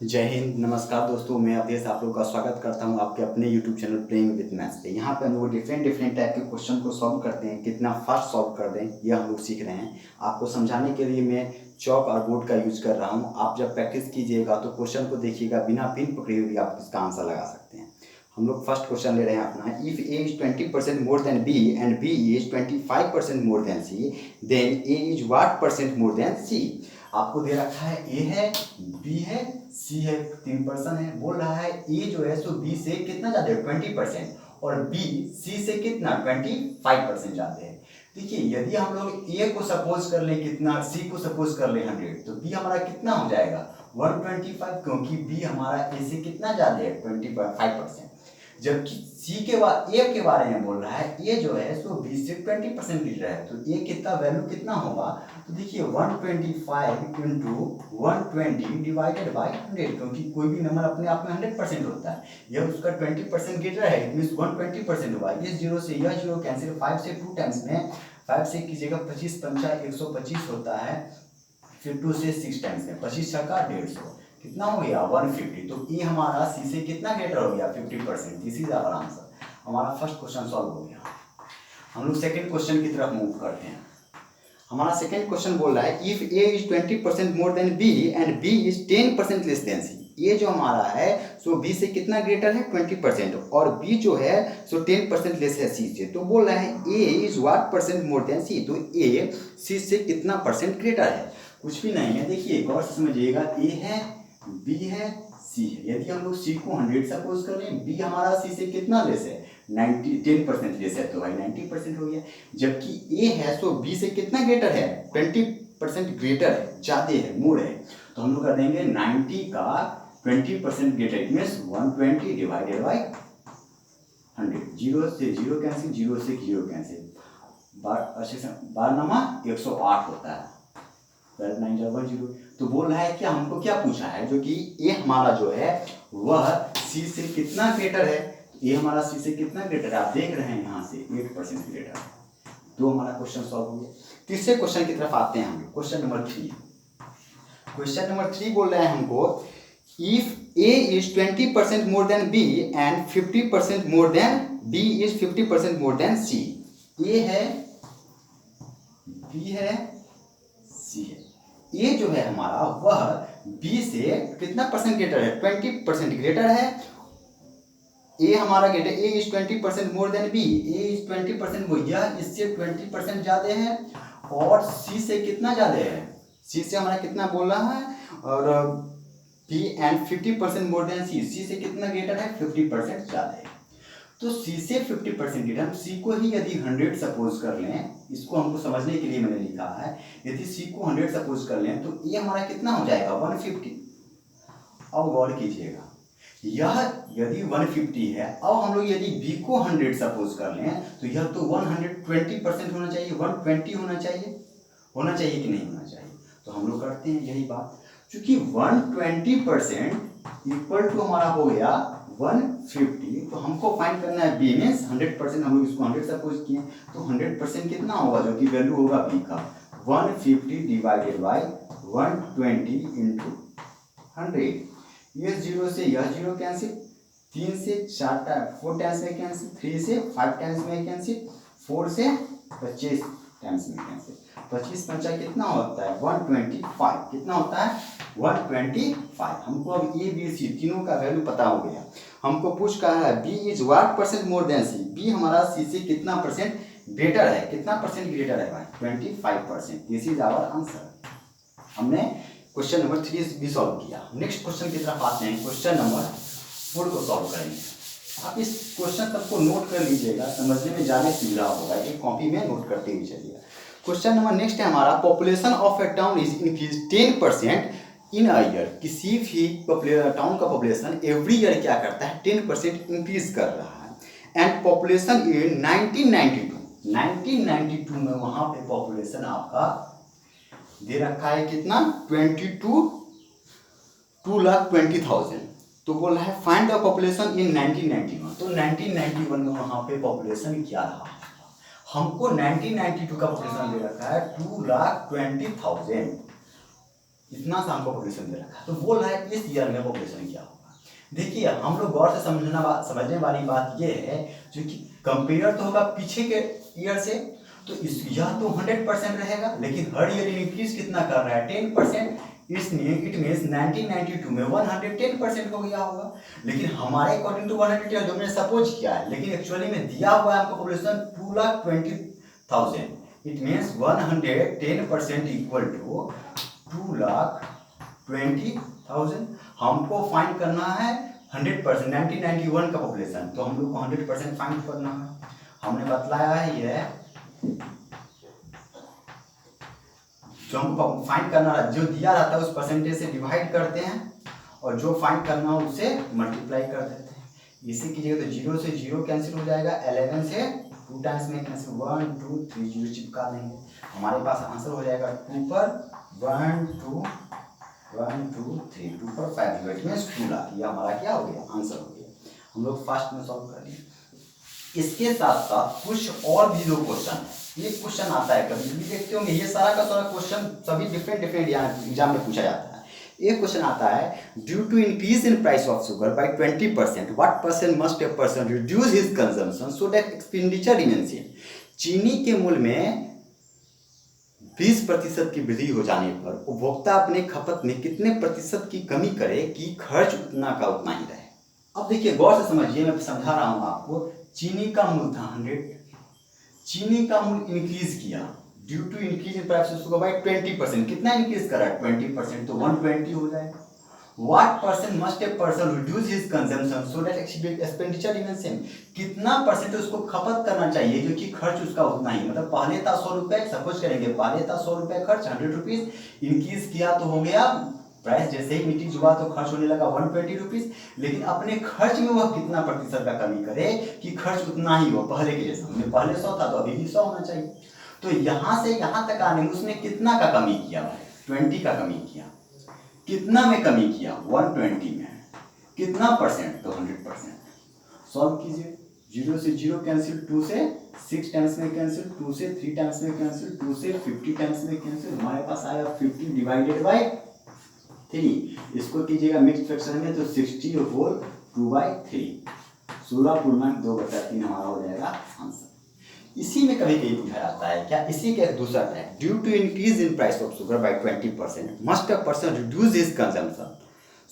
जय हिंद, नमस्कार दोस्तों। मैं अवधेश आप लोगों का स्वागत करता हूं आपके अपने YouTube channel playing with maths पे। यहाँ पे हम लोग डिफरेंट टाइप के क्वेश्चन को सॉल्व करते हैं। कितना फास्ट सॉल्व कर दें यह हम लोग सीख रहे हैं। आपको समझाने के लिए मैं चौक और बोर्ड का यूज कर रहा हूँ। आप जब प्रैक्टिस कीजिएगा तो क्वेश्चन को देखिएगा, बिना पिन पकड़े हुए आप इसका आंसर लगा सकते हैं। हम लोग फर्स्ट क्वेश्चन ले रहे हैं अपना। If A is 20% more than B and B is 25% more than C, then A is what percent more than C. आपको दे रखा है ए है, बी है, सी है, 3% है। बोल रहा है ए जो है सो बी से कितना ज्यादा है 20%, और बी सी से कितना 25% ज्यादा है। देखिए यदि हम लोग ए को सपोज कर ले कितना, सी को सपोज कर ले 100, तो बी हमारा कितना हो जाएगा 125, क्योंकि बी हमारा ए से कितना ज्यादा है 25%। जबकि सी के बाद ए के बारे में बोल रहा है ए जो है सो बी से 20% गिर रहा है, तो ए कितना वैल्यू कितना होगा। तो देखिए 125 इंटू 120 डिवाइडेड बाई 100, क्योंकि कोई भी नंबर अपने आप में 100% होता है। यह उसका 20% गिर रहा है, इट मीन्स 120% हुआ। इस जीरो से यह जीरो कैंसिल, 5 से 2 टाइम्स में 5 से कीजिएगा 25 पंचा 125 होता है, फिर 2 से 6 टाइम्स में 25 छक्का 150, कितना हो गया 150। तो ये हमारा सी से कितना ग्रेटर हो गया 50%। This is our answer. हमारा फर्स्ट क्वेश्चन सॉल्व हो गया। हम लोग सेकंड क्वेश्चन की तरफ मूव करते हैं। हमारा सेकंड क्वेश्चन बोल रहा है if A is 20% more than B and B is 10% less than C. ये जो हमारा है सो बी से कितना ग्रेटर है 20%, और बी जो है सो 10% लेस है सी से। तो बोल रहा है A is what percent more than C, तो ए सी से कितना परसेंट ग्रेटर है। कुछ भी नहीं है, देखिए गौर से समझिएगा, ए है, बी है, सी है। यदि हम लोग सी को 100 सपोज कर लें, बी हमारा सी से कितना लेस है 10% लेस है, तो भाई 90% हो गया। जबकि ए है तो बी से कितना ग्रेटर है 20% ग्रेटर है, ज्यादा है, मोर है। तो हम लोग कर देंगे 90 का 20% greater, means 120 divided by 100। Zero से जीरो कैंसिल, जीरो से जीरो कैंसिल, 12 नमा 108 होता है, 910। तो बोल रहा है क्या, हमको क्या पूछा है, जो कि ए हमारा जो है वह सी से कितना ग्रेटर है। ए हमारा सी से कितना ग्रेटर है, आप देख रहे हैं यहाँ से 8% ग्रेटर है। तो हमारा क्वेश्चन सॉल्व हो गया। तीसरे क्वेश्चन की तरफ आते हैं हम। Question number 3। क्वेश्चन नंबर 3 बोल रहे हैं हमको if A is 20% more than B and 50% more than B is 50% more than C. A है, बी है, सी है। ए जो है हमारा वह बी से कितना परसेंट ग्रेटर है 20% ग्रेटर है। ए हमारा greater, A is 20% more than B, A is 20% वो, यह इससे 20% ज्यादा है। और सी से कितना ज्यादा है, सी से हमारा कितना बोल रहा है, और बी एंड 50% मोर देन सी, सी से कितना ग्रेटर है 50% ज्यादा है। तो सी से 50% ग्रेटर, हम सी को ही यदि 100 सपोज कर लें, इसको हमको समझने के लिए मैंने लिखा है, यदि सी को 100 सपोज कर लें तो ये हमारा कितना हो जाएगा 150। अब गौर कीजिएगा, यह यदि 150 है, अब हम लोग यदि बी को 100 सपोज कर लें तो यह तो 120% होना चाहिए, 120 होना चाहिए, होना चाहिए कि नहीं होना चाहिए। तो हम लोग करते हैं यही बात, क्योंकि 120% इक्वल टू हमारा हो गया 150, तो हमको फाइंड करना है बी मीन्स 100%। हम लोग इसको 100 सपोज किए, तो 100% कितना होगा, जो कि वैल्यू होगा बी का 150 डिवाइडेड बाई 120 इंटू 100। ये जीरो से यह जीरो कैंसिल, 3 से 4 टाइम्स में कैंसिल, 3 से 5 टाइम्स में कैंसिल, 4 से 25 टाइम्स में कैंसिल। 25 पंचा कितना होता है 125, कितना होता है 125। हमको अब ए बी सी तीनों का वैल्यू पता हो गया। हमको पूछ कहा है B is what percent more than C, B हमारा सी से कितना परसेंट ग्रेटर है, कितना परसेंट ग्रेटर है भाई 25%। This is our answer. हमने क्वेश्चन नंबर 3 भी सॉल्व किया। नेक्स्ट क्वेश्चन की तरफ आते हैं। क्वेश्चन नंबर 4 को सॉल्व करेंगे। आप इस क्वेश्चन सबको नोट कर लीजिएगा, समझने में ज़्यादा सुविधा होगा, एक कॉपी में नोट करते हुए चलिए। क्वेश्चन नंबर नेक्स्ट है हमारा, population of A town is increase 10% in a year. किसी भी टाउन का पॉपुलेशन एवरी ईयर क्या करता है 10% इंक्रीज कर रहा है। एंड पॉपुलेशन इन 1992 में वहाँ पे पॉपुलेशन आपका दे रखा है कितना 2,20,000। तो बोल रहा है फाइंड द पॉपुलेशन इन 1991। तो 1991 में वहाँ पे पॉपुलेशन क्या रहा, हमको 1992 का पॉपुलेशन दे रखा है 2,20,000। इतना सा हमको पॉपुलेशन दे रखा है, तो बोल रहा है इस ईयर में पॉपुलेशन क्या होगा। देखिए हम लोग गौर से समझने वाली बात ये है, जो कि कंपेयर तो होगा पीछे के ईयर से, तो इस यह तो 100% रहेगा, लेकिन हर ईयर इंक्रीज कितना कर रहा है 10%, इसलिए इट मीन्स 1992 में 110% हो गया होगा। लेकिन हमारे अकॉर्डिंग टू 110 जो मैंने सपोज किया है, लेकिन एक्चुअली में दिया हुआ है आपको population 2,20,000, it means 110% equal to 2,20,000। हमको फाइंड करना है 100%, 1991 का पॉपुलेशन, तो हम लोग को 100% फाइंड करना है। हमने बतलाया है ये जो हमको फाइंड करना है, जो दिया रहता है उस परसेंटेज से डिवाइड करते हैं, और जो फाइंड करना है उससे मल्टीप्लाई कर देते हैं। इसी कीजिएगा तो 0 से 0 कैंसिल हो जाएगा, 11 से 2 टाइम्स में कैंसिल, 1 2 3 0 चिपका देंगे, हमारे पास आंसर हो जाएगा 2 पर 1 2 1 2 3 2 पर 5 0, इट मीन्स 2 लाख। ये हमारा क्या हो गया, आंसर हो गया। हम लोग फास्ट में सॉल्व कर लिए। इसके साथ साथ कुछ और भी जो क्वेश्चन है, ये क्वेश्चन आता है कभी भी देखते होंगे, ये सारा का सारा क्वेश्चन सभी डिफरेंट एग्जाम में पूछा जाता है। एक क्वेश्चन आता है, due to increase in price of sugar by 20%, what person must a person reduce his consumption so that expenditure remains same. चीनी के मूल्य में 20% की वृद्धि हो जाने पर उपभोक्ता अपने खपत में कितने प्रतिशत की कमी करे कि खर्च उतना का उतना ही रहे। अब देखिए गौर से समझिए, मैं समझा रहा हूं आपको। चीनी का मूल्य था 100, चीनी का मूल्य इंक्रीज किया due to increase in price of sugar by 20%, कितना इंक्रीज करा 20%, तो 120 हो जाएगा। What person must a person reduce his consumption so that expenditure remains same, कितना परसेंट उसको खपत करना चाहिए जो कि खर्च उसका उतना ही, मतलब पहले था 100 रुपए, सपोज करेंगे पहले था 100 रुपए खर्च, 100 रुपीज इंक्रीज किया तो हो गया, प्राइस जैसे ही इंक्रीज हुआ तो खर्च होने लगा 120 रुपीज, लेकिन अपने खर्च में वह कितना प्रतिशत का कमी करे कि खर्च उतना ही हो पहले के जैसा। हमने पहले 100 था तो अभी भी 100 होना चाहिए। तो यहाँ से यहाँ तक आने में उसने कितना का कमी किया भाई, 20 का कमी किया। कितना में कमी किया 120 में, कितना परसेंट, तो 100%। सॉल्व कीजिए, 0 से 0 कैंसिल, 2 से 6 टाइम्स में कैंसिल, 2 से 3 टाइम्स में कैंसिल, 2 से 50 टाइम्स में कैंसिल, हमारे पास आया 50 डिवाइडेड बाय 3। इसको कीजिएगा मिक्स फ्रैक्शन में तो 60 होल 2/3, 16/2/3 हमारा हो जाएगा आंसर। इसी में कभी कभी पूछा जाता है क्या, इसी का एक दूसरा type, due to increase in price of sugar by 20% must a person reduce his consumption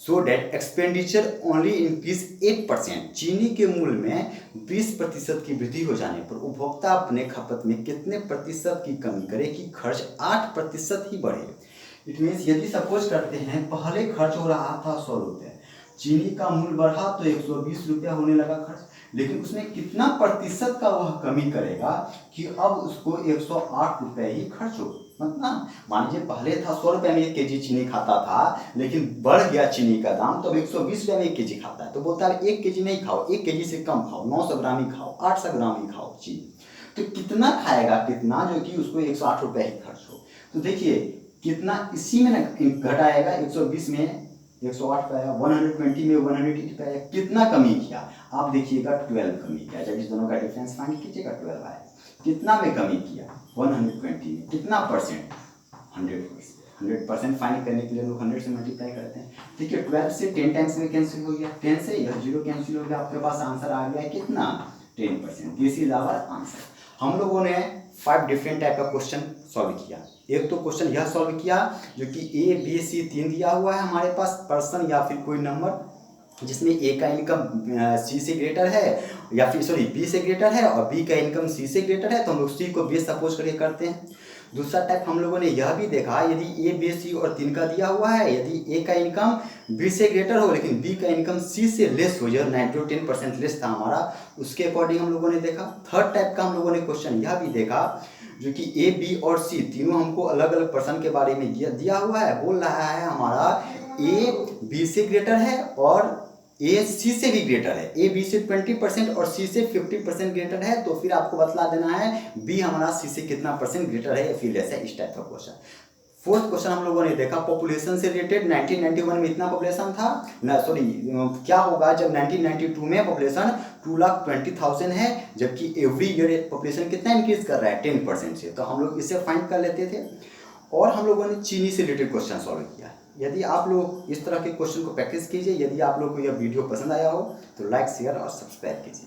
so that expenditure only increase 8%। चीनी के मूल्य में 20% की वृद्धि हो जाने पर उपभोक्ता अपने खपत में कितने प्रतिशत की कमी करे कि खर्च 8% ही बढ़े। इट मीन्स यदि सपोज करते हैं पहले खर्च हो रहा था 100 रुपये, चीनी का मूल्य बढ़ा तो 120 रुपया होने लगा खर्च, लेकिन उसमें कितना प्रतिशत का वह कमी करेगा कि अब उसको 108 रुपये ही खर्च हो। मतलब मान लीजिए पहले था 100 रुपये में 1 केजी चीनी खाता था, लेकिन बढ़ गया चीनी का दाम तो अब 120 रुपये में 1 केजी खाता है, तो बोलता है 1 केजी नहीं खाओ, 1 केजी से कम खाओ, 900 ग्राम ही खाओ, 800 ग्राम ही खाओ चीनी। तो कितना खाएगा, कितना जो कि उसको 108 रुपये ही खर्च हो। तो देखिए कितना इसी में घटाएगा, 120 में 108 पाया, 120 में 180 पाया, कितना कमी किया आप देखिएगा 12 कमी किया। जब इस दोनों का डिफरेंस फाइंड कीजिएगा 12 आया। कितना में कमी किया 120 में, कितना परसेंट 100%। 100% फाइंड करने के लिए लोग 100 से मल्टीप्लाई करते हैं। देखिए 12 से 10 टाइम्स में कैंसिल हो गया, 10 से यह 0 कैंसिल हो गया, आपके पास आंसर आ गया कितना 10%। This is our answer. हम लोगों ने 5 डिफरेंट टाइप का क्वेश्चन सॉल्व किया। एक तो क्वेश्चन यह सॉल्व किया जो कि ए बी सी 3 दिया हुआ है हमारे पास, पर्सन या फिर कोई नंबर जिसमें ए का इनकम सी से ग्रेटर है, या फिर सॉरी बी से ग्रेटर है और बी का इनकम सी से ग्रेटर है, तो हम लोग सी को बेस सपोज करके करते हैं। दूसरा टाइप हम लोगों ने यह भी देखा, यदि ए बी सी और 3 का दिया हुआ है, यदि ए का इनकम बी से ग्रेटर हो लेकिन बी का इनकम सी से लेस हो, यह 9-10% लेस था हमारा, उसके अकॉर्डिंग हम लोगों ने देखा। थर्ड टाइप का हम लोगों ने क्वेश्चन यह भी देखा जो कि ए बी और सी तीनों हमको अलग अलग पर्सन के बारे में दिया हुआ है, बोल रहा है हमारा ए बी से ग्रेटर है और ए सी से भी ग्रेटर है, ए बी से 20% और सी से 50% ग्रेटर है, तो फिर आपको बतला देना है बी हमारा सी से कितना परसेंट ग्रेटर है या फिर लेस है, इस टाइप का क्वेश्चन। फोर्थ क्वेश्चन हम लोगों ने देखा पॉपुलेशन से रिलेटेड, 1991 में इतना पॉपुलेशन था ना, सॉरी क्या होगा जब 1992 में पॉपुलेशन 2,20,000 है, जबकि एवरी ईयर पॉपुलेशन कितना इंक्रीज कर रहा है 10% से, तो हम लोग इसे फाइंड कर लेते थे। और हम लोगों ने चीनी से रिलेटेड क्वेश्चन सॉल्व किया है। यदि आप लोग इस तरह के क्वेश्चन को प्रैक्टिस कीजिए। यदि आप लोग को यह वीडियो पसंद आया हो तो लाइक, शेयर और सब्सक्राइब कीजिए।